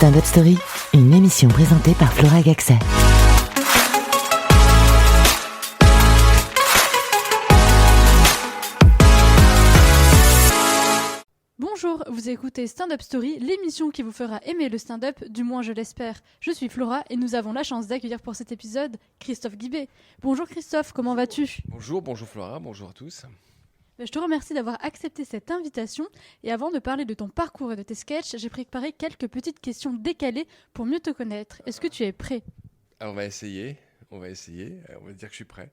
Stand-up Story, une émission présentée par Flora Gaxet. Bonjour, vous écoutez Stand-up Story, l'émission qui vous fera aimer le stand-up, du moins je l'espère. Je suis Flora et nous avons la chance d'accueillir pour cet épisode Christophe Guibé. Bonjour Christophe, comment vas-tu ? Bonjour Flora, bonjour à tous. Je te remercie d'avoir accepté cette invitation et avant de parler de ton parcours et de tes sketchs, j'ai préparé quelques petites questions décalées pour mieux te connaître. Est-ce que tu es prêt ? Alors on va essayer, on va dire que je suis prêt.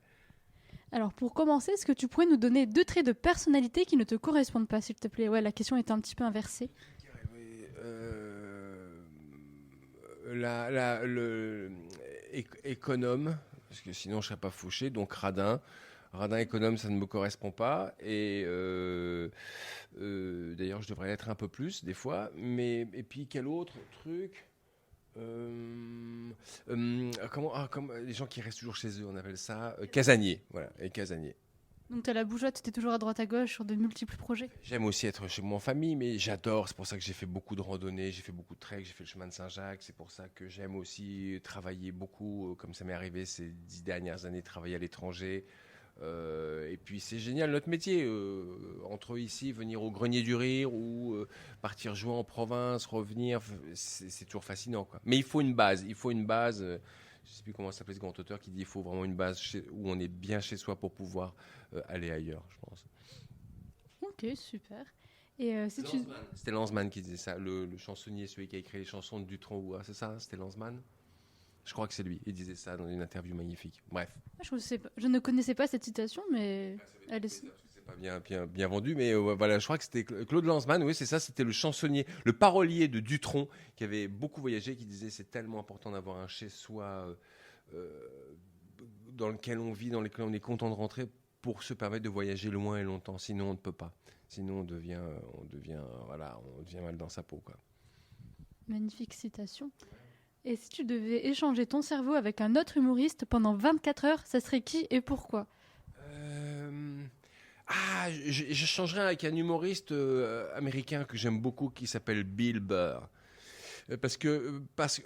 Alors pour commencer, est-ce que tu pourrais nous donner 2 traits de personnalité qui ne te correspondent pas, s'il te plaît ? Ouais, la question est un petit peu inversée. Économe, parce que sinon je serais pas fauché, donc radin économe, ça ne me correspond pas, et d'ailleurs je devrais l'être un peu plus des fois, et puis quel autre truc comme les gens qui restent toujours chez eux, on appelle ça casanier, voilà, et casanier. Donc t'as la bougeotte, t'es toujours à droite à gauche sur de multiples projets. J'aime aussi être chez moi en famille, mais j'adore, c'est pour ça que j'ai fait beaucoup de randonnées, j'ai fait beaucoup de treks, j'ai fait le chemin de Saint-Jacques, c'est pour ça que j'aime aussi travailler beaucoup, comme ça m'est arrivé ces 10 dernières années, travailler à l'étranger. Et puis c'est génial notre métier, entre ici, venir au Grenier du Rire ou partir jouer en province, revenir, c'est toujours fascinant, quoi. Mais il faut une base, je ne sais plus comment s'appelait ce grand auteur qui dit qu'il faut vraiment une base où on est bien chez soi pour pouvoir aller ailleurs, je pense. Ok, super. Et C'était Lanzmann qui disait ça, le chansonnier, celui qui a écrit les chansons de Dutronc, c'est ça, c'était Lanzmann ? Je crois que c'est lui. Il disait ça dans une interview magnifique. Bref. Je ne connaissais pas cette citation, mais elle est... C'est pas bien vendu, mais voilà, je crois que c'était Claude Lanzmann. Oui, c'est ça. C'était le chansonnier, le parolier de Dutronc, qui avait beaucoup voyagé, qui disait c'est tellement important d'avoir un chez-soi dans lequel on vit, dans lequel on est content de rentrer, pour se permettre de voyager loin et longtemps. Sinon, on ne peut pas. Sinon, on devient mal dans sa peau, quoi. Magnifique citation. Et si tu devais échanger ton cerveau avec un autre humoriste pendant 24 heures, ça serait qui et pourquoi ? Je changerais avec un humoriste américain que j'aime beaucoup qui s'appelle Bill Burr.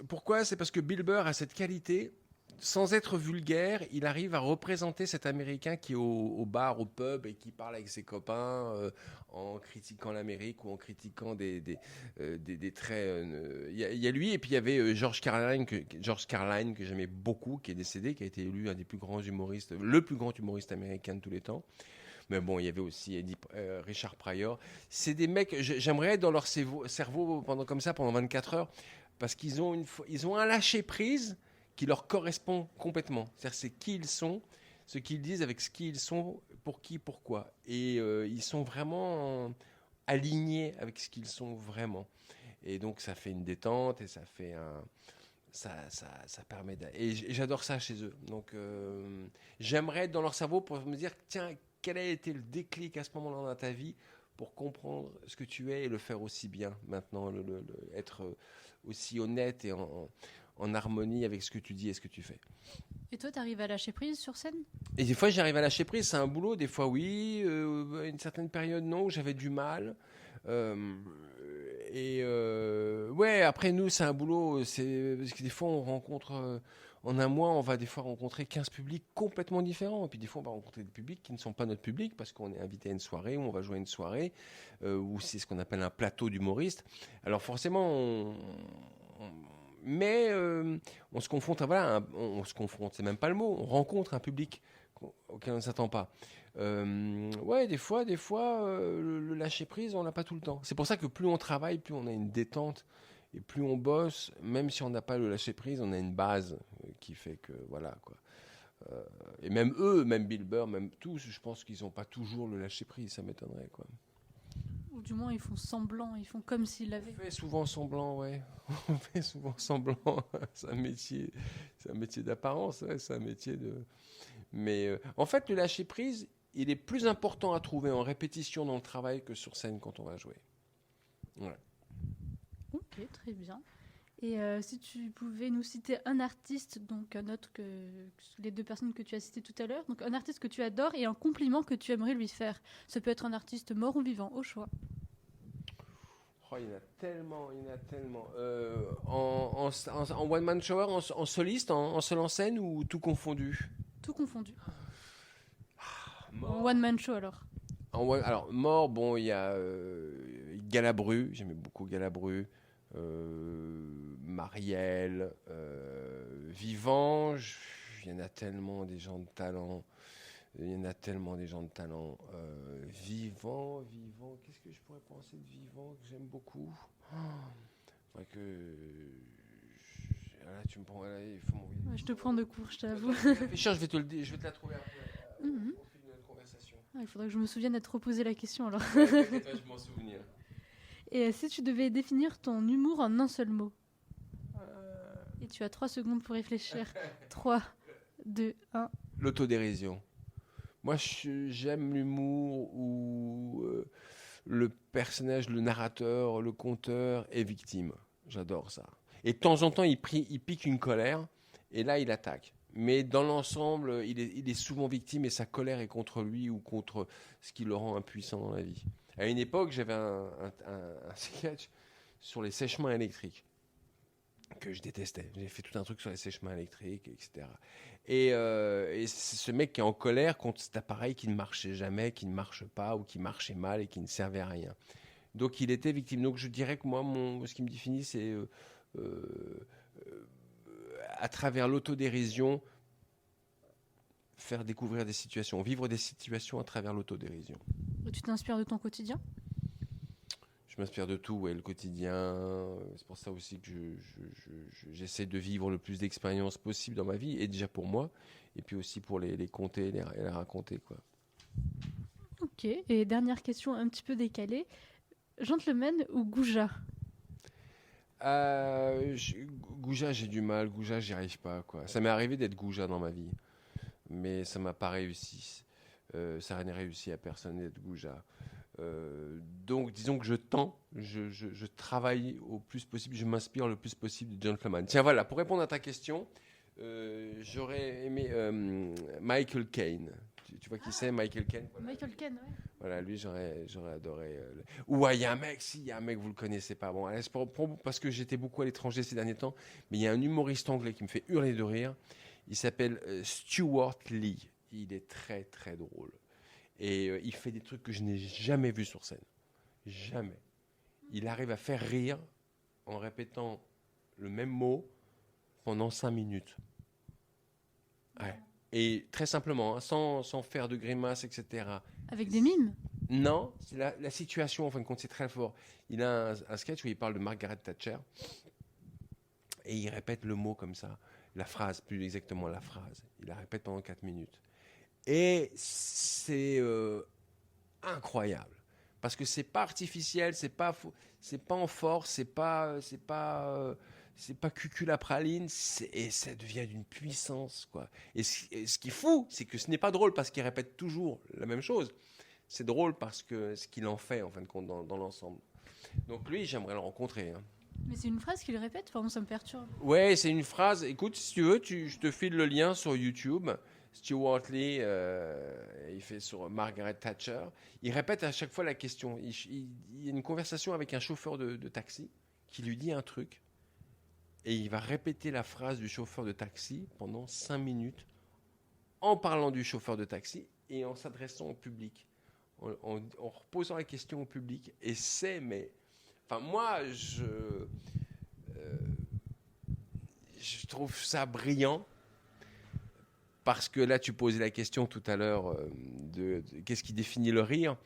Pourquoi ? C'est parce que Bill Burr a cette qualité, sans être vulgaire, il arrive à représenter cet Américain qui est au bar, au pub et qui parle avec ses copains en critiquant l'Amérique ou en critiquant des traits. Il y a lui et puis il y avait George Carlin que j'aimais beaucoup, qui est décédé, qui a été élu un des plus grands humoristes, le plus grand humoriste américain de tous les temps. Mais bon, il y avait aussi Richard Pryor. C'est des mecs, j'aimerais être dans leur cerveau pendant 24 heures parce qu'ils ont un lâcher-prise qui leur correspond complètement. C'est-à-dire c'est qui ils sont, ce qu'ils disent avec ce qu'ils sont, pour qui, pourquoi. Et ils sont vraiment alignés avec ce qu'ils sont vraiment. Et donc ça fait une détente et ça fait ça permet et j'adore ça chez eux. Donc j'aimerais être dans leur cerveau pour me dire tiens, quel a été le déclic à ce moment-là dans ta vie pour comprendre ce que tu es et le faire aussi bien maintenant, être aussi honnête et en harmonie avec ce que tu dis et ce que tu fais. Et toi, tu arrives à lâcher prise sur scène ? Et des fois, j'arrive à lâcher prise. C'est un boulot. Des fois, oui. Une certaine période, non, où j'avais du mal. Ouais, après, nous, c'est un boulot. Parce que des fois, on rencontre... en un mois, on va des fois rencontrer 15 publics complètement différents. Et puis des fois, on va rencontrer des publics qui ne sont pas notre public parce qu'on est invité à une soirée ou on va jouer à une soirée où c'est ce qu'on appelle un plateau d'humoristes. Alors forcément, mais on se confronte on se confronte, c'est même pas le mot, on rencontre un public auquel on ne s'attend pas. Ouais, des fois, le lâcher-prise, on l'a pas tout le temps. C'est pour ça que plus on travaille, plus on a une détente et plus on bosse, même si on n'a pas le lâcher-prise, on a une base qui fait que, voilà, quoi. Et même eux, même Bill Burr, même tous, je pense qu'ils n'ont pas toujours le lâcher-prise, ça m'étonnerait, quoi. Ou du moins, ils font semblant, ils font comme s'ils l'avaient. On fait souvent semblant, ouais. On fait souvent semblant. C'est un métier d'apparence, ouais. C'est un métier de... Mais en fait, le lâcher-prise, il est plus important à trouver en répétition dans le travail que sur scène quand on va jouer. Ouais. Ok, très bien. Et si tu pouvais nous citer un artiste, donc un autre que les 2 personnes que tu as citées tout à l'heure, donc un artiste que tu adores et un compliment que tu aimerais lui faire. Ça peut être un artiste mort ou vivant, au choix. Oh, il y en a tellement, il y en a tellement. En one-man show, en soliste, en seul en scène ou tout confondu? Tout confondu. Mort. En one-man show alors. Alors, mort, bon, il y a Galabru, j'aimais beaucoup Galabru, Marielle, Vivant, il y en a tellement des gens de talent. Il y en a tellement des gens de talent. Vivant, qu'est-ce que je pourrais penser de Vivant que j'aime beaucoup? Là, tu me prends, là, il faut m'envoyer. Ouais, je te prends de court, je t'avoue. Réfléchir, je vais te la trouver après, au fil de notre conversation. Ah, il faudrait que je me souvienne d'être reposé la question alors. Ouais, je vais m'en souvenir. Et si tu devais définir ton humour en un seul mot? Et tu as 3 secondes pour réfléchir. 3, 2, 1. L'autodérision. Moi, j'aime l'humour où le personnage, le narrateur, le conteur est victime. J'adore ça. Et de temps en temps, il pique une colère, et là, il attaque. Mais dans l'ensemble, il est souvent victime, et sa colère est contre lui ou contre ce qui le rend impuissant dans la vie. À une époque, j'avais un sketch sur les sèche-mains électriques que je détestais. J'ai fait tout un truc sur les sèche-mains électriques, etc. Et c'est ce mec qui est en colère contre cet appareil qui ne marchait jamais, qui ne marche pas, ou qui marchait mal et qui ne servait à rien. Donc il était victime. Donc je dirais que moi, ce qui me définit, c'est à travers l'autodérision, faire découvrir des situations, vivre des situations à travers l'autodérision. Et tu t'inspires de ton quotidien? Je m'inspire de tout, ouais, le quotidien. C'est pour ça aussi que j'essaie de vivre le plus d'expériences possible dans ma vie, et déjà pour moi, et puis aussi pour les compter et les raconter, quoi. Ok, et dernière question un petit peu décalée. Gentleman ou Goujat? Goujat, j'ai du mal. Goujat, j'y arrive pas, quoi. Ça m'est arrivé d'être Goujat dans ma vie, mais ça m'a pas réussi. Ça n'a réussi à personne d'être Goujat. Donc, disons que je travaille au plus possible, je m'inspire le plus possible de Gentleman. Tiens, voilà, pour répondre à ta question, j'aurais aimé Michael Caine. Tu vois qui c'est, Michael Caine? Voilà. Michael Caine, ouais. Voilà, lui, j'aurais adoré. Ou il y a un mec, vous le connaissez pas. Bon, allez, parce que j'étais beaucoup à l'étranger ces derniers temps, mais il y a un humoriste anglais qui me fait hurler de rire. Il s'appelle Stuart Lee. Il est très, très drôle. Et il fait des trucs que je n'ai jamais vus sur scène. Jamais. Il arrive à faire rire en répétant le même mot pendant 5 minutes. Ouais. Et très simplement, hein, sans faire de grimaces, etc. Avec des mimes? Non, c'est la situation, en fin de compte, c'est très fort. Il a un sketch où il parle de Margaret Thatcher et il répète le mot comme ça, la phrase, plus exactement la phrase. Il la répète pendant 4 minutes. Et c'est incroyable parce que c'est pas artificiel, c'est pas en force, c'est pas cuculapraline, et ça devient d'une puissance, quoi. Et ce qui est fou, c'est que ce n'est pas drôle parce qu'il répète toujours la même chose. C'est drôle parce que ce qu'il en fait, en fin de compte, dans l'ensemble. Donc lui, j'aimerais le rencontrer, hein. Mais c'est une phrase qu'il répète? Enfin, moi, ça me perturbe. Ouais, c'est une phrase. Écoute, si tu veux, je te file le lien sur YouTube. Stuart Lee, il fait sur Margaret Thatcher. Il répète à chaque fois la question. Il y a une conversation avec un chauffeur de taxi qui lui dit un truc. Et il va répéter la phrase du chauffeur de taxi pendant 5 minutes en parlant du chauffeur de taxi et en s'adressant au public, en reposant la question au public. Et enfin, moi, je trouve ça brillant. Parce que là, tu posais la question tout à l'heure de qu'est-ce qui définit le rire.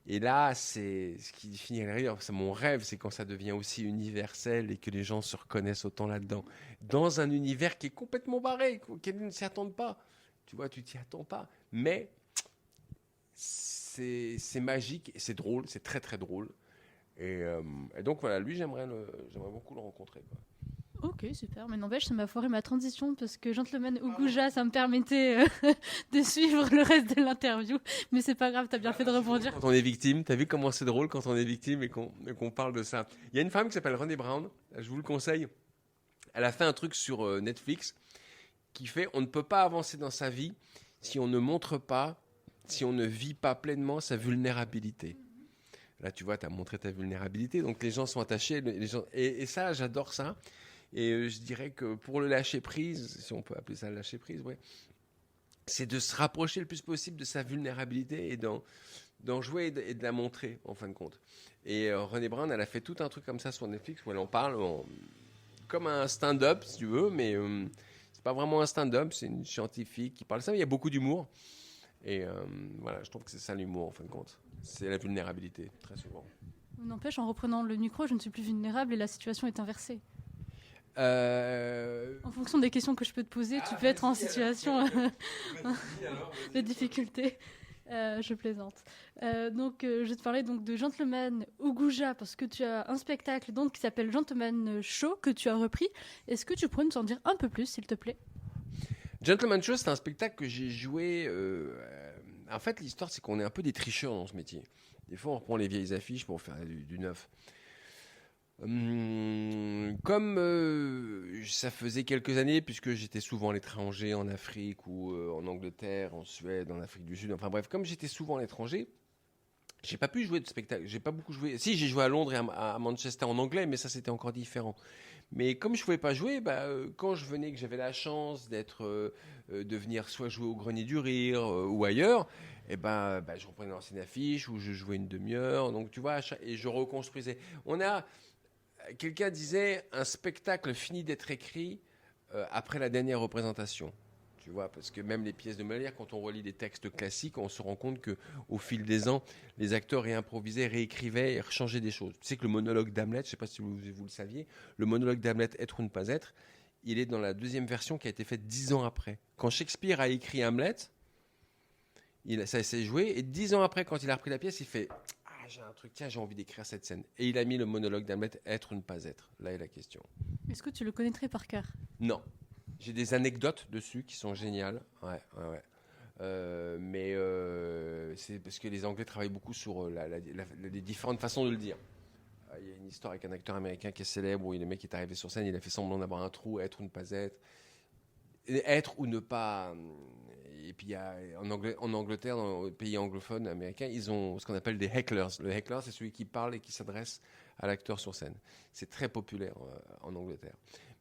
Et là, c'est ce qui définit le rire. C'est mon rêve, c'est quand ça devient aussi universel et que les gens se reconnaissent autant là-dedans. Dans un univers qui est complètement barré, qu'ils ne s'y attendent pas. Tu vois, tu t'y attends pas. Mais c'est magique et c'est drôle, c'est très très drôle. Et donc voilà, lui, j'aimerais beaucoup le rencontrer, quoi. Ok, super. Mais n'empêche, ça m'a foiré ma transition parce que Gentleman ou Goujat, ça me permettait de suivre le reste de l'interview. Mais c'est pas grave, t'as bien fait de rebondir. Quand on est victime, t'as vu comment c'est drôle quand on est victime et qu'on parle de ça. Il y a une femme qui s'appelle Brené Brown, je vous le conseille. Elle a fait un truc sur Netflix qui fait on ne peut pas avancer dans sa vie si on ne montre pas, si on ne vit pas pleinement sa vulnérabilité. Là, tu vois, tu as montré ta vulnérabilité, donc les gens sont attachés. Les gens... et ça, j'adore ça. Et je dirais que pour le lâcher-prise, si on peut appeler ça le lâcher-prise, ouais, c'est de se rapprocher le plus possible de sa vulnérabilité et d'en jouer et de la montrer, en fin de compte. Et Brené Brown, elle a fait tout un truc comme ça sur Netflix où elle en parle comme un stand-up, si tu veux, mais c'est pas vraiment un stand-up, c'est une scientifique qui parle de ça, mais il y a beaucoup d'humour. Et voilà, je trouve que c'est ça l'humour, en fin de compte. C'est la vulnérabilité, très souvent. N'empêche, en reprenant le micro, je ne suis plus vulnérable et la situation est inversée. En fonction des questions que je peux te poser, tu peux être en situation de difficulté. Je plaisante. Donc, je vais te parler donc, de Gentleman Ougouja, parce que tu as un spectacle donc, qui s'appelle Gentleman Show, que tu as repris. Est-ce que tu pourrais nous en dire un peu plus, s'il te plaît? Gentleman Show, c'est un spectacle que j'ai joué. En fait, l'histoire, c'est qu'on est un peu des tricheurs dans ce métier. Des fois, on reprend les vieilles affiches pour faire du neuf. Comme ça faisait quelques années, puisque j'étais souvent à l'étranger, en Afrique ou en Angleterre, en Suède, en Afrique du Sud, enfin bref, comme j'étais souvent à l'étranger, j'ai pas pu jouer de spectacle, j'ai pas beaucoup joué. Si, j'ai joué à Londres et à Manchester en anglais, mais ça c'était encore différent. Mais comme je pouvais pas jouer, quand je venais, que j'avais la chance de venir soit jouer au Grenier du Rire ou ailleurs, et je reprenais l'ancienne affiche où je jouais une demi-heure. Donc tu vois, et je reconstruisais. Quelqu'un disait un spectacle finit d'être écrit après la dernière représentation. Tu vois, parce que même les pièces de Molière, quand on relit des textes classiques, on se rend compte que au fil des ans, les acteurs réimprovisaient, réécrivaient et rechangeaient des choses. Tu sais que le monologue d'Hamlet, je ne sais pas si vous le saviez, le monologue d'Hamlet, Être ou ne pas être, il est dans la deuxième version qui a été faite 10 ans après. Quand Shakespeare a écrit Hamlet, ça s'est joué, et 10 ans après, quand il a repris la pièce, il fait j'ai un truc, tiens, j'ai envie d'écrire cette scène. Et il a mis le monologue d'Hamlet, Être ou ne pas être. Là est la question. Est-ce que tu le connaîtrais par cœur? Non. J'ai des anecdotes dessus qui sont géniales. Ouais. Mais c'est parce que les Anglais travaillent beaucoup sur les différentes façons de le dire. Il y a une histoire avec un acteur américain qui est célèbre où le mec est arrivé sur scène, il a fait semblant d'avoir un trou, être ou ne pas être. Être ou ne pas. Et puis en Angleterre, dans les pays anglophones américains, ils ont ce qu'on appelle des hecklers. Le heckler, c'est celui qui parle et qui s'adresse à l'acteur sur scène. C'est très populaire en Angleterre.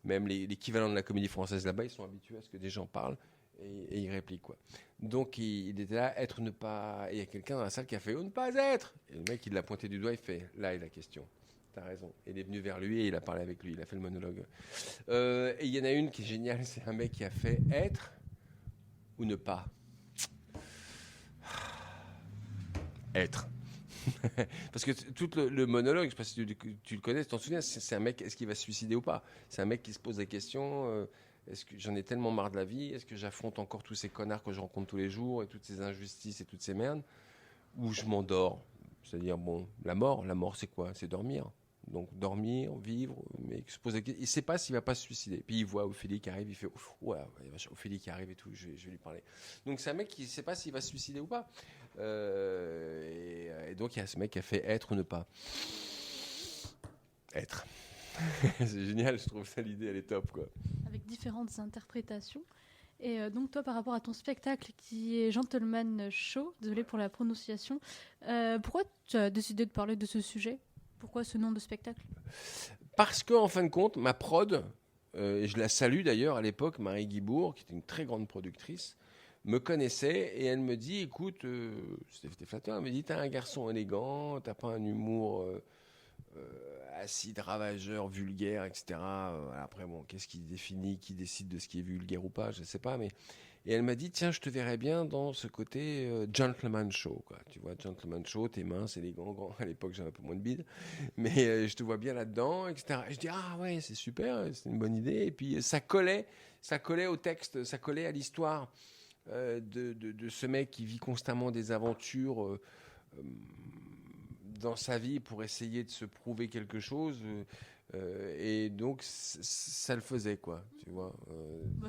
Même l'équivalent de la comédie française là-bas, ils sont habitués à ce que des gens parlent et ils répliquent, quoi. Donc il était là, être ou ne pas. Et il y a quelqu'un dans la salle qui a fait ou ne pas être. Et le mec, il l'a pointé du doigt, il fait là est la question. T'as raison. Et il est venu vers lui et il a parlé avec lui, il a fait le monologue. Et il y en a une qui est géniale, c'est un mec qui a fait être ou ne pas. Être. Parce que tout le monologue, je ne sais pas si tu le connais, tu t'en souviens, c'est un mec, est-ce qu'il va se suicider ou pas? C'est un mec qui se pose la question, est-ce que j'en ai tellement marre de la vie, est-ce que j'affronte encore tous ces connards que je rencontre tous les jours, et toutes ces injustices et toutes ces merdes, ou je m'endors? C'est-à-dire, bon, la mort c'est quoi? C'est dormir. Donc dormir, vivre, mais il se pose la question, il ne sait pas s'il ne va pas se suicider. Puis il voit Ophélie qui arrive, il fait ouais, Ophélie qui arrive et tout, je vais lui parler. Donc c'est un mec qui ne sait pas s'il va se suicider ou pas. Et donc il y a ce mec qui a fait être ou ne pas. Être. C'est génial, je trouve ça, l'idée, elle est top, quoi. Avec différentes interprétations. Et donc toi, par rapport à ton spectacle qui est Gentleman Show, désolé pour la prononciation, pourquoi tu as décidé de parler de ce sujet? Pourquoi ce nom de spectacle? Parce que, en fin de compte, ma prod, et je la salue d'ailleurs à l'époque, Marie Guibourg, qui était une très grande productrice, me connaissait et elle me dit, écoute, c'était flatteur, elle me dit, t'as un garçon élégant, t'as pas un humour acide, ravageur, vulgaire, etc. Après, bon, qu'est-ce qui définit, qui décide de ce qui est vulgaire ou pas, je ne sais pas, mais... Et elle m'a dit, tiens, je te verrais bien dans ce côté gentleman show, quoi. Tu vois, gentleman show, t'es mince, élégant, grand. À l'époque, j'avais un peu moins de bide, mais je te vois bien là-dedans, etc. Et je dis, ah ouais, c'est super, c'est une bonne idée. Et puis ça collait au texte, ça collait à l'histoire de ce mec qui vit constamment des aventures dans sa vie pour essayer de se prouver quelque chose. Et donc ça le faisait, quoi, tu vois.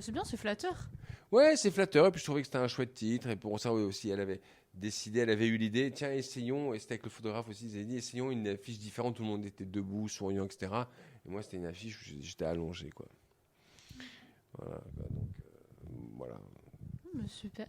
C'est bien, c'est flatteur. Ouais, c'est flatteur, et puis je trouvais que c'était un chouette titre, et pour ça aussi elle avait eu l'idée, tiens, essayons, et c'était avec le photographe aussi, ils avaient dit, essayons une affiche différente, tout le monde était debout, souriant, etc. Et moi c'était une affiche où j'étais allongé, quoi. Voilà, donc voilà. Super.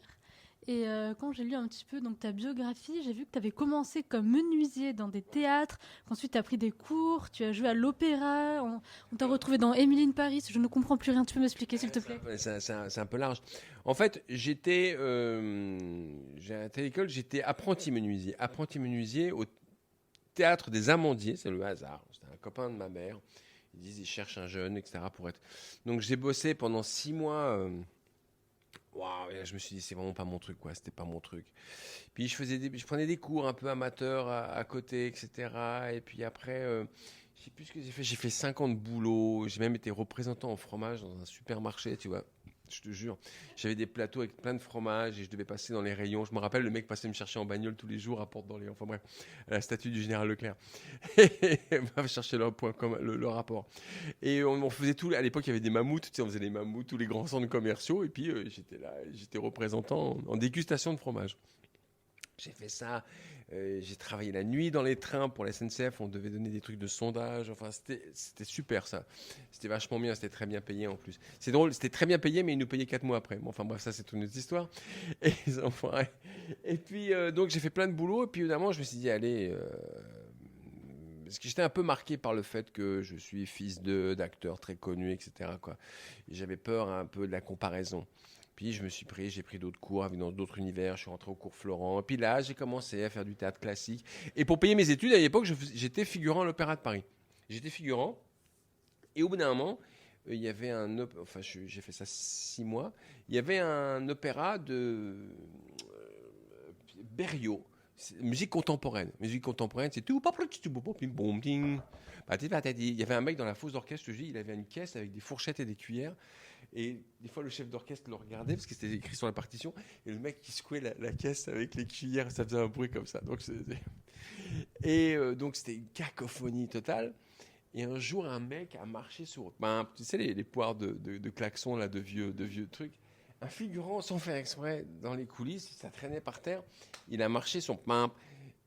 Et quand j'ai lu un petit peu donc, ta biographie, j'ai vu que tu avais commencé comme menuisier dans des théâtres, qu'ensuite tu as pris des cours, tu as joué à l'opéra, on t'a retrouvé dans Emily in Paris. Je ne comprends plus rien, tu peux m'expliquer s'il te plaît? C'est un peu large. En fait, j'ai été à l'école, j'étais apprenti menuisier au théâtre des Amandiers, c'est le hasard. C'était un copain de ma mère. Ils disent ils cherchent un jeune, etc. pour être. Donc j'ai bossé pendant 6 mois. Waouh, et là, je me suis dit c'est vraiment pas mon truc, quoi. C'était pas mon truc. Puis je prenais des cours un peu amateurs à côté, etc. Et puis après, je sais plus ce que j'ai fait. J'ai fait 5 ans de boulot. J'ai même été représentant en fromage dans un supermarché, tu vois. Je te jure. J'avais des plateaux avec plein de fromage et je devais passer dans les rayons. Je me rappelle, le mec passait me chercher en bagnole tous les jours à Porte d'Orléans. Enfin bref, à la statue du général Leclerc. Et on va chercher le rapport. Et on faisait tout. À l'époque, il y avait des mammouths. Tu sais, on faisait les mammouths, tous les grands centres commerciaux. Et puis, j'étais là, j'étais représentant en dégustation de fromage. J'ai fait ça. J'ai travaillé la nuit dans les trains pour la SNCF. On devait donner des trucs de sondage. Enfin, c'était super ça. C'était vachement bien. C'était très bien payé en plus. C'est drôle. C'était très bien payé, mais ils nous payaient 4 mois après. Bon, enfin bref, ça c'est une autre histoire. Et, enfin, et puis donc j'ai fait plein de boulot. Et puis évidemment, je me suis dit allez. Parce que j'étais un peu marqué par le fait que je suis fils d'acteurs très connus, etc. Quoi. Et j'avais peur un peu de la comparaison. Puis j'ai pris d'autres cours dans d'autres univers, je suis rentré au cours Florent. Et puis là, j'ai commencé à faire du théâtre classique. Et pour payer mes études, à l'époque, j'étais figurant à l'Opéra de Paris. J'étais figurant. Et au bout d'un moment, il y avait enfin, j'ai fait ça 6 mois. Il y avait un opéra de Berriot. Musique contemporaine. Musique contemporaine, c'est tout. Il y avait un mec dans la fosse d'orchestre, je te dis, il avait une caisse avec des fourchettes et des cuillères. Et des fois, le chef d'orchestre le regardait parce que c'était écrit sur la partition. Et le mec qui secouait la caisse avec les cuillères, ça faisait un bruit comme ça. Donc, donc c'était une cacophonie totale. Et un jour, un mec a marché sur, tu sais, les poires de klaxons, là, de vieux trucs. Un figurant, sans faire exprès, dans les coulisses, ça traînait par terre. Il a marché sur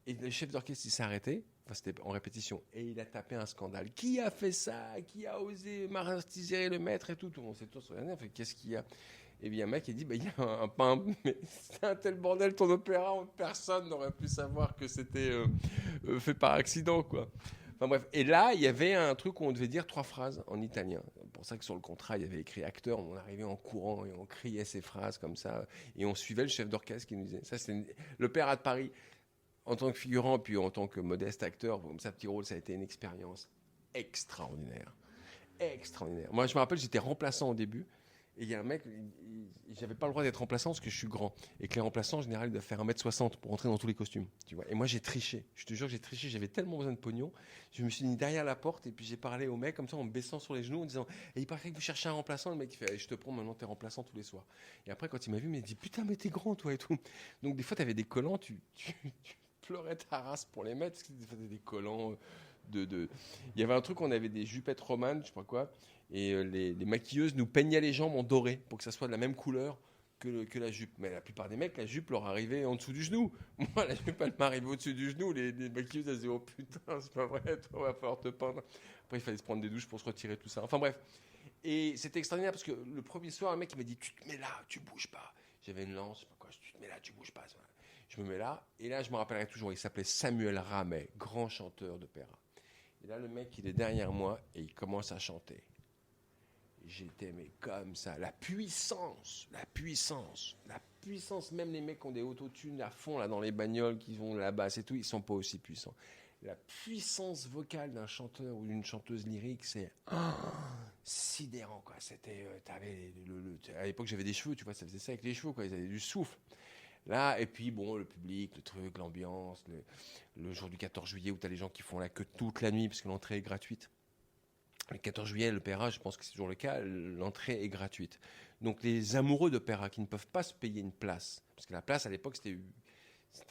et le chef d'orchestre, il s'est arrêté. Enfin, c'était en répétition. Et il a tapé un scandale. Qui a fait ça? Qui a osé martyriser le maître et tout? Tout le monde s'est tous regardé. Fait, qu'est-ce qu'il y a? Et bien, un mec, il dit, il y a un pimp. Mais c'est un tel bordel, ton opéra. Personne n'aurait pu savoir que c'était fait par accident, quoi. Enfin bref, et là, il y avait un truc où on devait dire 3 phrases en italien. C'est pour ça que sur le contrat, il y avait écrit acteur. On arrivait en courant et on criait ces phrases comme ça. Et on suivait le chef d'orchestre qui nous disait. Ça, c'est l'Opéra de Paris. En tant que figurant, puis en tant que modeste acteur, comme ça, petit rôle, ça a été une expérience extraordinaire. Extraordinaire. Moi, je me rappelle, j'étais remplaçant au début. Et il y a un mec, j'avais pas le droit d'être remplaçant parce que je suis grand. Et que les remplaçants, en général, ils doivent faire 1m60 pour entrer dans tous les costumes. Tu vois. Et moi, j'ai triché. Je te jure, j'ai triché. J'avais tellement besoin de pognon. Je me suis mis derrière la porte et puis j'ai parlé au mec comme ça en me baissant sur les genoux en disant et il paraît que vous cherchez un remplaçant. Le mec, il fait je te prends, maintenant t'es remplaçant tous les soirs. Et après, quand il m'a vu, il m'a dit putain, mais t'es grand, toi et tout. Donc, des fois, t'avais des collants, tu pleurais ta race pour les mettre parce que c'était des collants. Il y avait un truc, on avait des jupettes romanes, je sais pas quoi. Et les maquilleuses nous peignaient les jambes en doré pour que ça soit de la même couleur que la jupe. Mais la plupart des mecs, la jupe leur arrivait en dessous du genou. Moi, la jupe, elle m'arrivait au-dessus du genou. Les maquilleuses, elles disaient oh putain, c'est pas vrai, toi, va falloir te peindre. Après, il fallait se prendre des douches pour se retirer tout ça. Enfin bref. Et c'était extraordinaire parce que le premier soir, un mec, il m'a dit tu te mets là, tu bouges pas. J'avais une lance, je sais pas quoi, tu te mets là, tu bouges pas. Je me mets là. Et là, je me rappellerai toujours, il s'appelait Samuel Ramet, grand chanteur d'opéra. Et là, le mec, il est derrière moi et il commence à chanter. J'étais mais comme ça, la puissance, même les mecs qui ont des autotunes à fond là dans les bagnoles, qui vont la basse et tout, ils sont pas aussi puissants. La puissance vocale d'un chanteur ou d'une chanteuse lyrique, c'est sidérant quoi. C'était, à l'époque j'avais des cheveux, tu vois, ça faisait ça avec les cheveux quoi, ils avaient du souffle. Là, et puis bon, le public, le truc, l'ambiance, le jour du 14 juillet où tu as les gens qui font la queue toute la nuit parce que l'entrée est gratuite. Le 14 juillet, l'opéra, je pense que c'est toujours le cas, l'entrée est gratuite. Donc les amoureux d'opéra qui ne peuvent pas se payer une place, parce que la place à l'époque c'était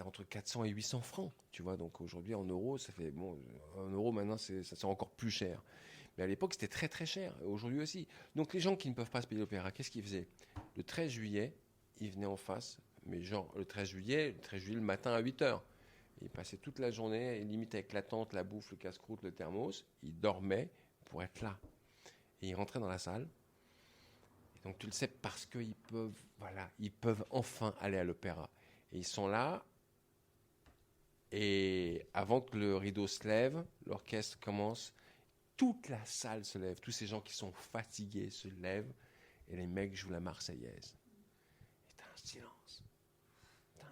entre 400 et 800 francs, tu vois, donc aujourd'hui en euros, ça fait, bon, 1 euro maintenant, ça sera encore plus cher. Mais à l'époque c'était très très cher, et aujourd'hui aussi. Donc les gens qui ne peuvent pas se payer l'opéra, qu'est-ce qu'ils faisaient? Le 13 juillet, ils venaient en face, mais genre le 13 juillet le matin à 8h. Ils passaient toute la journée, limite avec la tente, la bouffe, le casse-croûte, le thermos, ils dormaient pour être là. Et il rentrait dans la salle. Donc tu le sais parce qu'ils peuvent enfin aller à l'opéra. Et ils sont là, et avant que le rideau se lève, l'orchestre commence, toute la salle se lève, tous ces gens qui sont fatigués se lèvent, et les mecs jouent la Marseillaise. Et t'as un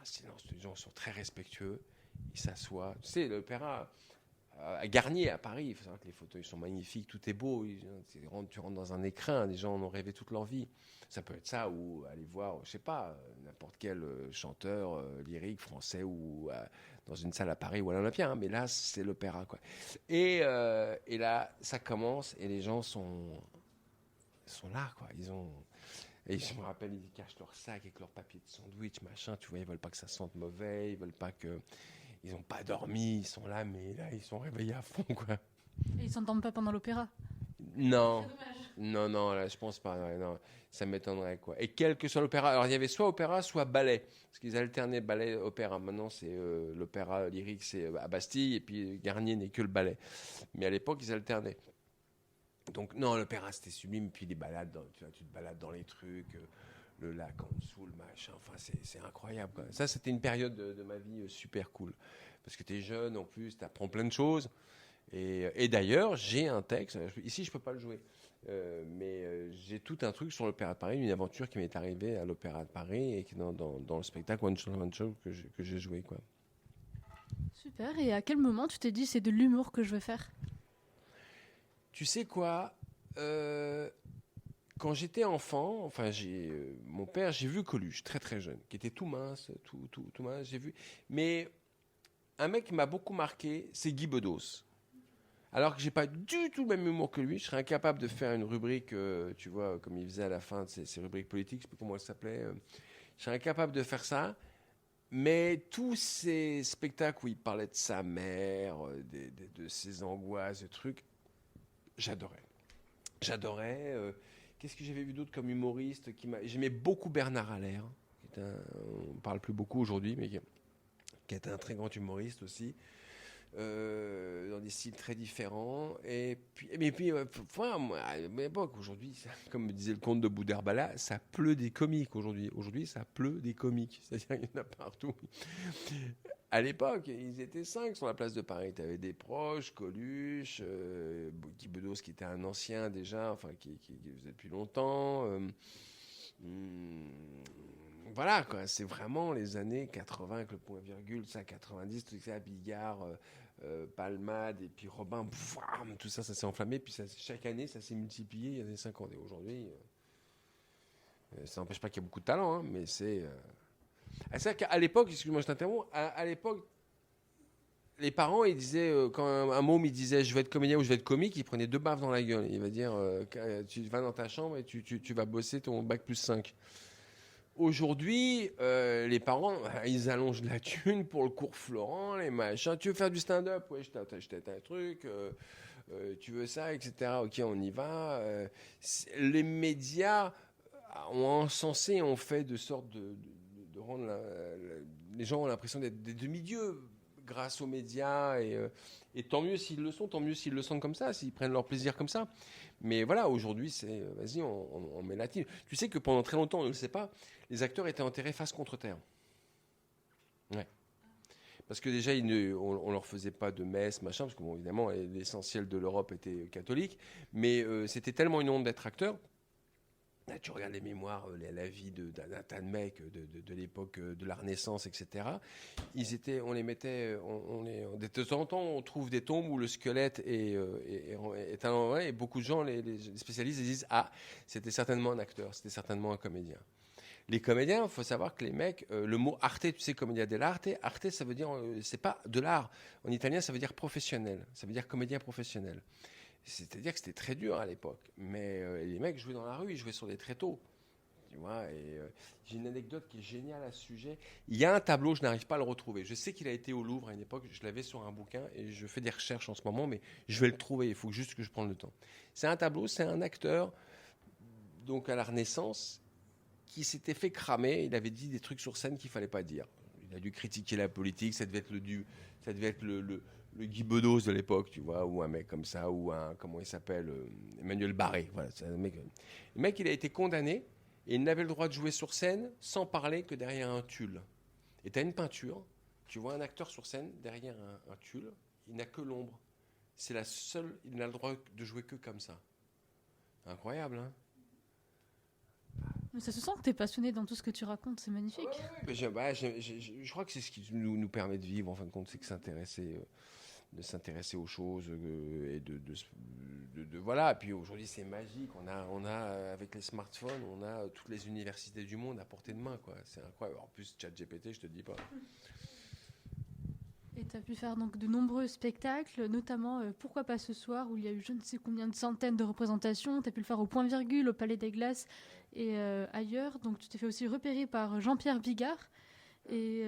silence, les gens sont très respectueux, ils s'assoient. Tu sais, l'opéra... à Garnier, à Paris, il faut savoir que les fauteuils sont magnifiques, tout est beau, tu rentres dans un écrin, les gens en ont rêvé toute leur vie. Ça peut être ça, ou aller voir, je sais pas, n'importe quel chanteur lyrique français, ou dans une salle à Paris ou à l'Olympia, hein, mais là, c'est l'opéra, quoi. Et là, ça commence, et les gens sont là, quoi. Et je me rappelle, ils cachent leur sac avec leur papier de sandwich, machin, tu vois, ils veulent pas que ça sente mauvais, ils veulent pas que... Ils n'ont pas dormi, ils sont là, mais là, ils sont réveillés à fond, quoi. Et ils s'entendent pas pendant l'opéra. Non, non, là, je pense pas. Ouais, non, ça m'étonnerait, quoi. Et quel que soit l'opéra, alors il y avait soit opéra, soit ballet, parce qu'ils alternaient ballet, opéra. Maintenant, c'est l'opéra lyrique, c'est à Bastille, et puis Garnier n'est que le ballet. Mais à l'époque, ils alternaient. Donc non, l'opéra, c'était sublime. Puis les balades, tu te balades dans les trucs. Le lac en dessous, le machin, enfin c'est incroyable, quoi. Ça, c'était une période de ma vie super cool, parce que t'es jeune en plus, t'apprends plein de choses, et d'ailleurs j'ai un texte, ici je peux pas le jouer, mais j'ai tout un truc sur l'Opéra de Paris, une aventure qui m'est arrivée à l'Opéra de Paris, et qui est dans le spectacle One Show que j'ai joué, quoi. Super, et à quel moment tu t'es dit c'est de l'humour que je veux faire? Tu sais quoi, quand j'étais enfant, enfin, mon père, j'ai vu Coluche, très très jeune, qui était tout mince, tout mince, j'ai vu. Mais un mec qui m'a beaucoup marqué, c'est Guy Bedos. Alors que j'ai pas du tout le même humour que lui, je serais incapable de faire une rubrique, tu vois, comme il faisait à la fin de ses rubriques politiques, je sais plus comment elle s'appelait. Je serais incapable de faire ça. Mais tous ces spectacles où il parlait de sa mère, de ses angoisses, de trucs, j'adorais. Qu'est-ce que j'avais vu d'autre comme humoriste J'aimais beaucoup Bernard Haller, on ne parle plus beaucoup aujourd'hui, mais qui était un très grand humoriste aussi, dans des styles très différents. Moi, à l'époque, aujourd'hui, comme me disait le comte de Boudherbala, ça pleut des comiques aujourd'hui. Aujourd'hui, ça pleut des comiques, c'est-à-dire qu'il y en a partout. À l'époque, ils étaient 5 sur la place de Paris. Tu avais des proches, Coluche, Guy Bedos qui était un ancien déjà, enfin qui faisait depuis longtemps. Voilà, quoi. C'est vraiment les années 80 avec le point virgule, ça, 90, tout ça, Bigard, Palmade, et puis Robin, tout ça s'est enflammé. Puis chaque année, ça s'est multiplié. Il y a des 5 ans. Et aujourd'hui, ça n'empêche pas qu'il y a beaucoup de talent, hein, mais c'est... C'est-à-dire qu'à l'époque, excuse-moi, je t'interromps, à l'époque, les parents, ils disaient, quand un môme, il disait je vais être comédien ou je vais être comique, il prenait 2 baffes dans la gueule. Il va dire tu vas dans ta chambre et tu vas bosser ton bac plus 5. Aujourd'hui, les parents, ils allongent la thune pour le cours Florent, les machins. Tu veux faire du stand-up? Oui, je t'ai acheté un truc. Tu veux ça, etc. Ok, on y va. Les médias ont encensé, ont fait de sorte de rendre les gens ont l'impression d'être des demi-dieux grâce aux médias, et tant mieux s'ils le sont, tant mieux s'ils le sentent comme ça, s'ils prennent leur plaisir comme ça. Mais voilà, aujourd'hui, c'est vas-y, on met la tire. Tu sais que pendant très longtemps, on ne le sait pas, les acteurs étaient enterrés face contre terre. Ouais. Parce que déjà, on ne leur faisait pas de messe, machin, parce que bon, évidemment, l'essentiel de l'Europe était catholique, mais c'était tellement une honte d'être acteur. Là, tu regardes les mémoires, la vie d'un tas de mecs de l'époque de la Renaissance, etc. On les mettait, de temps en temps, on trouve des tombes où le squelette est à l'envers, et beaucoup de gens, les spécialistes, ils disent c'était certainement un acteur, c'était certainement un comédien. Les comédiens, il faut savoir que les mecs, le mot arte, tu sais, commedia dell'arte, arte, ça veut dire, c'est pas de l'art. En italien, ça veut dire professionnel, ça veut dire comédien professionnel. C'est-à-dire que c'était très dur à l'époque. Mais les mecs jouaient dans la rue, ils jouaient sur des tréteaux. Tu vois, j'ai une anecdote qui est géniale à ce sujet. Il y a un tableau, je n'arrive pas à le retrouver. Je sais qu'il a été au Louvre à une époque, je l'avais sur un bouquin, et je fais des recherches en ce moment, mais je vais le trouver, il faut juste que je prenne le temps. C'est un tableau, c'est un acteur, donc à la Renaissance, qui s'était fait cramer. Il avait dit des trucs sur scène qu'il ne fallait pas dire. Il a dû critiquer la politique, ça devait être le Guy Bedos de l'époque, tu vois, ou un mec comme ça, ou un, comment il s'appelle, Emmanuel Barré. Voilà, c'est un mec, le mec, il a été condamné et il n'avait le droit de jouer sur scène sans parler que derrière un tulle. Et tu as une peinture, tu vois un acteur sur scène derrière un tulle, il n'a que l'ombre. C'est la seule, il n'a le droit de jouer que comme ça. Incroyable, hein? Mais ça se sent que tu es passionné dans tout ce que tu racontes, c'est magnifique. Ouais, je crois que c'est ce qui nous permet de vivre, en fin de compte, c'est que de s'intéresser aux choses et voilà. Et puis aujourd'hui, c'est magique. On a avec les smartphones, on a toutes les universités du monde à portée de main, quoi. C'est incroyable. En plus, ChatGPT, je te dis pas. Et tu as pu faire donc de nombreux spectacles, notamment Pourquoi pas ce soir, où il y a eu je ne sais combien de centaines de représentations. Tu as pu le faire au Point Virgule, au Palais des Glaces et ailleurs. Donc tu t'es fait aussi repérer par Jean-Pierre Bigard. Et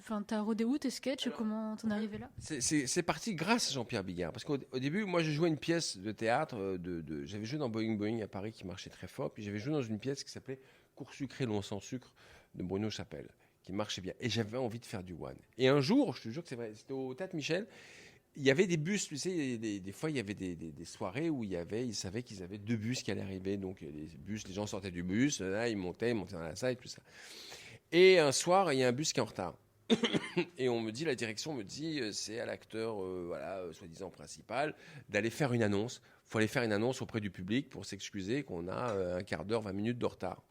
tu as rodé où tes sketchs? Comment t'en es arrivé là? C'est parti grâce à Jean-Pierre Bigard. Parce qu'au début, moi, je jouais une pièce de théâtre. J'avais joué dans Boing Boing à Paris qui marchait très fort. Puis j'avais joué dans une pièce qui s'appelait Court sucré, long sans sucre de Bruno Chapelle, qui marchait bien. Et j'avais envie de faire du one. Et un jour, je te jure que c'est vrai, c'était au Théâtre Michel, il y avait des bus, tu sais, des fois, il y avait des soirées où ils savaient qu'ils avaient 2 bus qui allaient arriver. Donc, les gens sortaient du bus, là, ils montaient dans la salle et tout ça. Et un soir, il y a un bus qui est en retard. Et la direction me dit, c'est à l'acteur, soi-disant principal, d'aller faire une annonce. Il faut aller faire une annonce auprès du public pour s'excuser qu'on a un quart d'heure, 20 minutes de retard.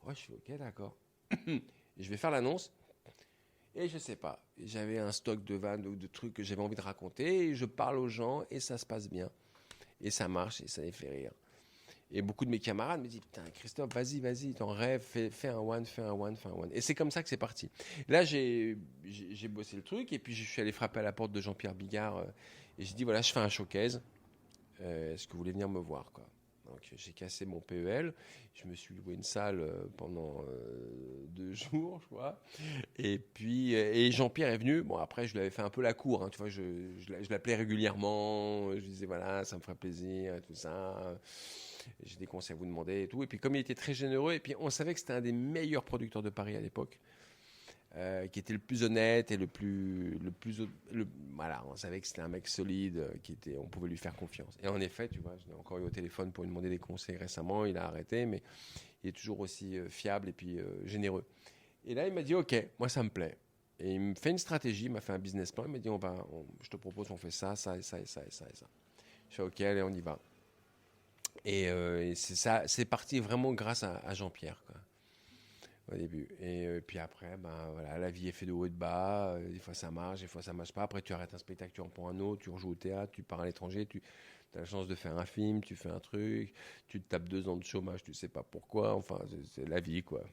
Ouais, je fais OK, d'accord. Et je vais faire l'annonce. Et je sais pas, j'avais un stock de vannes, de trucs que j'avais envie de raconter. Et je parle aux gens et ça se passe bien. Et ça marche et ça les fait rire. Et beaucoup de mes camarades me disent, putain, Christophe, vas-y, t'en rêves, fais un one. Et c'est comme ça que c'est parti. Là, j'ai bossé le truc, et puis je suis allé frapper à la porte de Jean-Pierre Bigard, et j'ai dit, voilà, je fais un showcase, est-ce que vous voulez venir me voir, quoi? Donc j'ai cassé mon PEL, je me suis loué une salle pendant 2 jours, je crois. Et puis Jean-Pierre est venu. Bon, après je lui avais fait un peu la cour, hein, tu vois, je l'appelais régulièrement, je disais voilà, ça me ferait plaisir et tout ça. J'ai des conseils à vous demander et tout. Et puis comme il était très généreux, et puis on savait que c'était un des meilleurs producteurs de Paris à l'époque, qui était le plus honnête et voilà, on savait que c'était un mec solide, on pouvait lui faire confiance. Et en effet, tu vois, je l'ai encore eu au téléphone pour lui demander des conseils récemment. Il a arrêté, mais il est toujours aussi fiable et puis généreux. Et là, il m'a dit OK, moi ça me plaît. Et il me fait une stratégie, il m'a fait un business plan. Il m'a dit je te propose, on fait ça et ça. Je fais OK, allez, on y va. Et c'est ça, c'est parti vraiment grâce à Jean-Pierre, quoi, au début. Et puis après, voilà, la vie est faite de haut et de bas. Des fois ça marche, des fois ça marche pas. Après tu arrêtes un spectacle, tu en prends un autre, tu rejoues au théâtre, tu pars à l'étranger, tu as la chance de faire un film, tu fais un truc, tu te tapes 2 ans de chômage, tu sais pas pourquoi. Enfin, c'est la vie, quoi.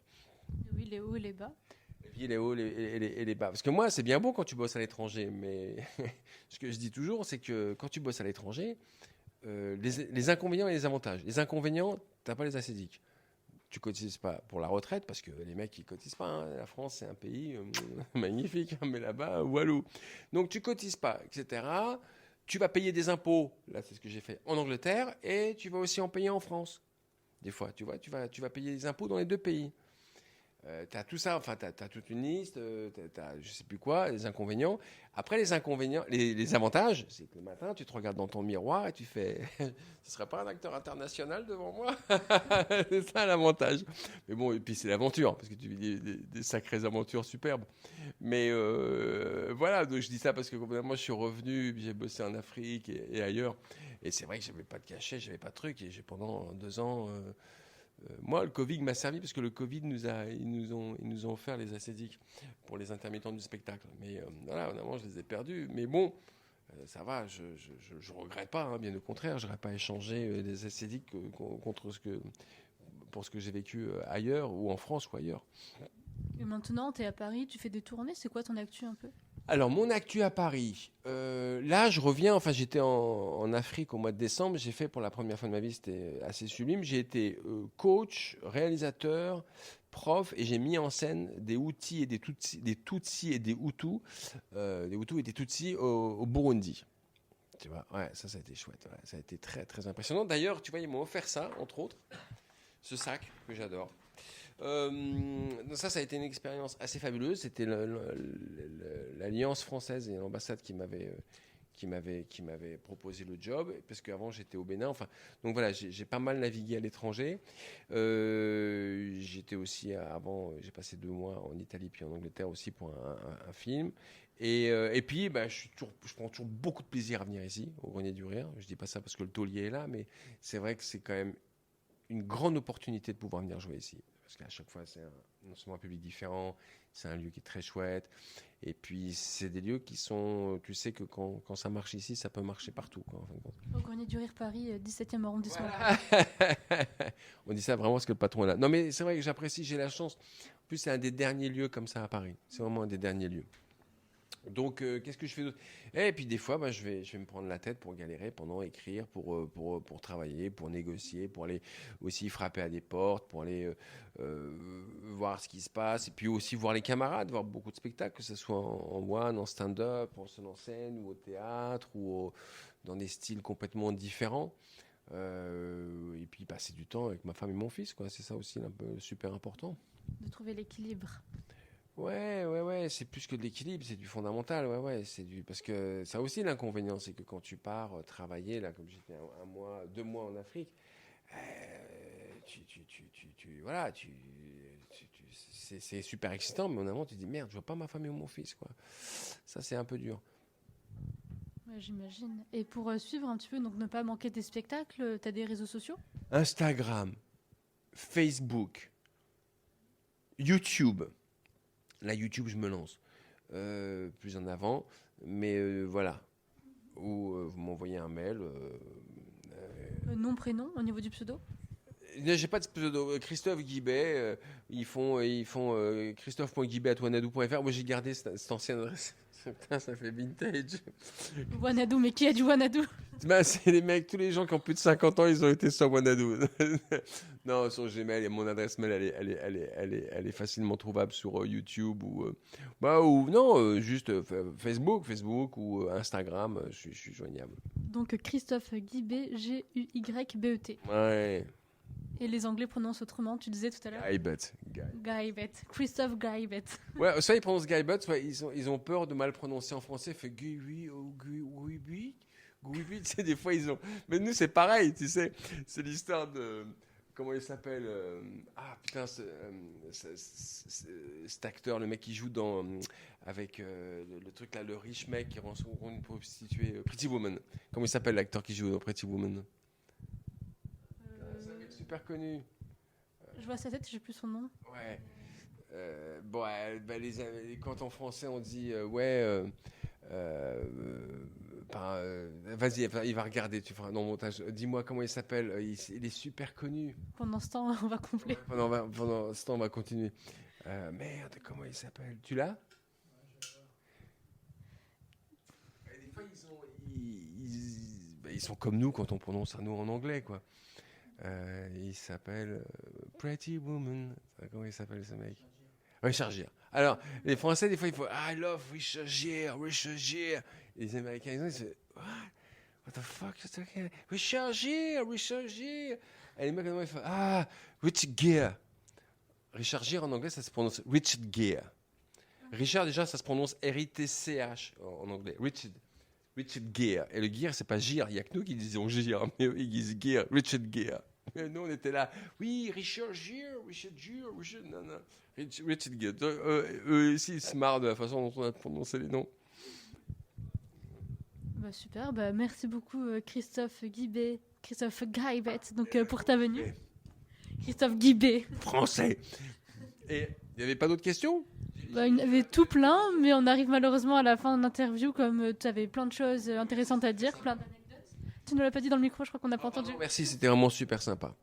Oui, les hauts et les bas. La vie, les hauts et les bas. Parce que moi, c'est bien beau quand tu bosses à l'étranger, mais ce que je dis toujours, c'est que quand tu bosses à l'étranger, les inconvénients et les avantages. Les inconvénients, tu n'as pas les acédiques. Tu cotises pas pour la retraite parce que les mecs ils cotisent pas, hein. La France c'est un pays magnifique, hein, mais là-bas walou. Donc tu cotises pas, etc. Tu vas payer des impôts. Là c'est ce que j'ai fait en Angleterre et tu vas aussi en payer en France. Des fois, tu vois, tu vas payer des impôts dans les 2 pays. Tu as tout ça, enfin, tu as toute une liste, tu as je sais plus quoi, les inconvénients. Après, les inconvénients, les avantages, c'est que le matin, tu te regardes dans ton miroir et tu fais ce serait pas un acteur international devant moi? C'est ça l'avantage. Mais bon, et puis c'est l'aventure, parce que tu vis des sacrées aventures superbes. Mais voilà, donc je dis ça parce que moi, je suis revenu, j'ai bossé en Afrique et ailleurs. Et c'est vrai que j'avais pas de cachet, j'avais pas de truc. Et j'ai pendant 2 ans. Moi, le Covid m'a servi parce que le Covid ils nous ont offert les acédiques pour les intermittents du spectacle. Mais voilà, vraiment, je les ai perdus. Mais bon, ça va, je regrette pas, hein, bien au contraire, je n'aurais pas échangé les acédiques pour ce que j'ai vécu ailleurs ou en France ou ailleurs. Et maintenant, tu es à Paris, tu fais des tournées, c'est quoi ton actu un peu? Alors, mon actu à Paris, là, je reviens, enfin, j'étais en Afrique au mois de décembre, j'ai fait pour la première fois de ma vie, c'était assez sublime, j'ai été coach, réalisateur, prof, et j'ai mis en scène des Hutus et des Tutsis et des Hutus, et des Tutsis au Burundi. Tu vois, ouais, ça a été chouette, ouais, ça a été très, très impressionnant. D'ailleurs, tu vois, ils m'ont offert ça, entre autres, ce sac que j'adore. Ça a été une expérience assez fabuleuse. C'était l'Alliance française et l'ambassade qui qui m'avait proposé le job, parce qu'avant j'étais au Bénin. Enfin, donc voilà, j'ai pas mal navigué à l'étranger. J'étais aussi avant, j'ai passé 2 mois en Italie puis en Angleterre aussi pour un film. Et puis, je prends toujours beaucoup de plaisir à venir ici, au Grenier du Rire. Je dis pas ça parce que le taulier est là, mais c'est vrai que c'est quand même une grande opportunité de pouvoir venir jouer ici. Parce qu'à chaque fois, c'est non seulement un public différent, c'est un lieu qui est très chouette. Et puis, c'est des lieux qui sont... Tu sais que quand ça marche ici, ça peut marcher partout, quoi, en fin de compte. Au Grenier du Rire Paris, 17e arrondissement. Voilà. On dit ça vraiment parce que le patron est là. Non, mais c'est vrai que j'apprécie, j'ai la chance. En plus, c'est un des derniers lieux comme ça à Paris. C'est vraiment un des derniers lieux. Donc, qu'est-ce que je fais d'autre ? Et puis, des fois, je vais me prendre la tête pour galérer pendant écrire, pour travailler, pour négocier, pour aller aussi frapper à des portes, pour aller voir ce qui se passe. Et puis aussi voir les camarades, voir beaucoup de spectacles, que ce soit en one, en stand-up, en scène en scène, ou au théâtre, ou dans des styles complètement différents. Et puis, passer du temps avec ma femme et mon fils, quoi. C'est ça aussi un peu super important. De trouver l'équilibre. Ouais, c'est plus que de l'équilibre, c'est du fondamental, parce que ça aussi l'inconvénient, c'est que quand tu pars travailler, là, comme j'étais 1 mois, 2 mois en Afrique, c'est super excitant, mais en avant, tu te dis merde, je vois pas ma femme et mon fils, quoi. Ça, c'est un peu dur. Ouais, j'imagine. Et pour suivre un petit peu, donc ne pas manquer tes spectacles, tu as des réseaux sociaux ? Instagram, Facebook, YouTube. Là, YouTube, je me lance plus en avant, mais voilà. Ou vous m'envoyez un mail. Nom, prénom, au niveau du pseudo ? J'ai pas de pseudo. Christophe Guibet. Ils font christophe.guibet@wanadoo.fr. Moi, j'ai gardé cette ancienne adresse. Putain, ça fait vintage. Wanadoo, mais qui a du Wanadoo ? C'est les mecs, tous les gens qui ont plus de 50 ans, ils ont été sur Wanadoo. Non, sur Gmail, et mon adresse mail, elle est facilement trouvable sur YouTube juste Facebook ou Instagram, je suis joignable. Donc Christophe Guibet, Guybet. Ouais. Et les Anglais prononcent autrement, tu disais tout à l'heure ? Guybet. Christophe Guybet. Ouais, ça ils prononcent Guybet, ils ont peur de mal prononcer en français, fait Guybet ou Guybet. Tu sais, des fois ils ont. Mais nous c'est pareil, tu sais. C'est l'histoire de. Comment il s'appelle cet acteur, le mec qui joue avec le truc là, le riche mec qui rend une prostituée, Pretty Woman. Comment il s'appelle l'acteur qui joue dans Pretty Woman ? C'est un mec super connu. Je vois sa tête, j'ai plus son nom. Ouais. Quand en français on dit vas-y, il va regarder, tu feras un montage. Dis-moi comment il s'appelle. Il est super connu. Pendant ce temps, on va compléter. Pendant ce temps, on va continuer. Merde, comment il s'appelle ? Tu l'as ? Des fois, ils sont comme nous quand on prononce un mot en anglais, quoi. Il s'appelle Pretty Woman. Comment il s'appelle ce mec ? Richard Gere. Alors, les Français, des fois, ils font I love Richard Gere. Et les Américains, ils disent What the fuck you talking about? Richard Gere. Et les mecs, ils font Richard Gere. Richard Gere en anglais, ça se prononce Richard Gere. Richard, déjà, ça se prononce R-I-T-C-H en anglais. Richard Gere. Et le Gere, c'est pas Gere. Il n'y a que nous qui disons Gere, mais eux, ils disent Gere. Richard Gere. Mais nous, on était là. Oui, Richard Gere. Non. Richard Gere. Eux ici, ils se marrent de la façon dont on a prononcé les noms. Super. Merci beaucoup, Christophe Guybet. Christophe Guybet, donc pour ta venue. Christophe Guybet. Français. Et il n'y avait pas d'autres questions ? Il y en avait tout plein, mais on arrive malheureusement à la fin de l'interview, comme tu avais plein de choses intéressantes à dire, plein d'anecdotes. Tu ne l'as pas dit dans le micro, je crois qu'on n'a pas entendu. Merci, c'était vraiment super sympa.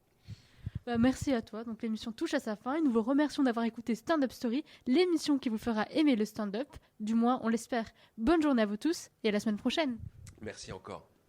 Merci à toi. Donc l'émission touche à sa fin et nous vous remercions d'avoir écouté Stand Up Story, l'émission qui vous fera aimer le stand-up. Du moins, on l'espère. Bonne journée à vous tous et à la semaine prochaine. Merci encore.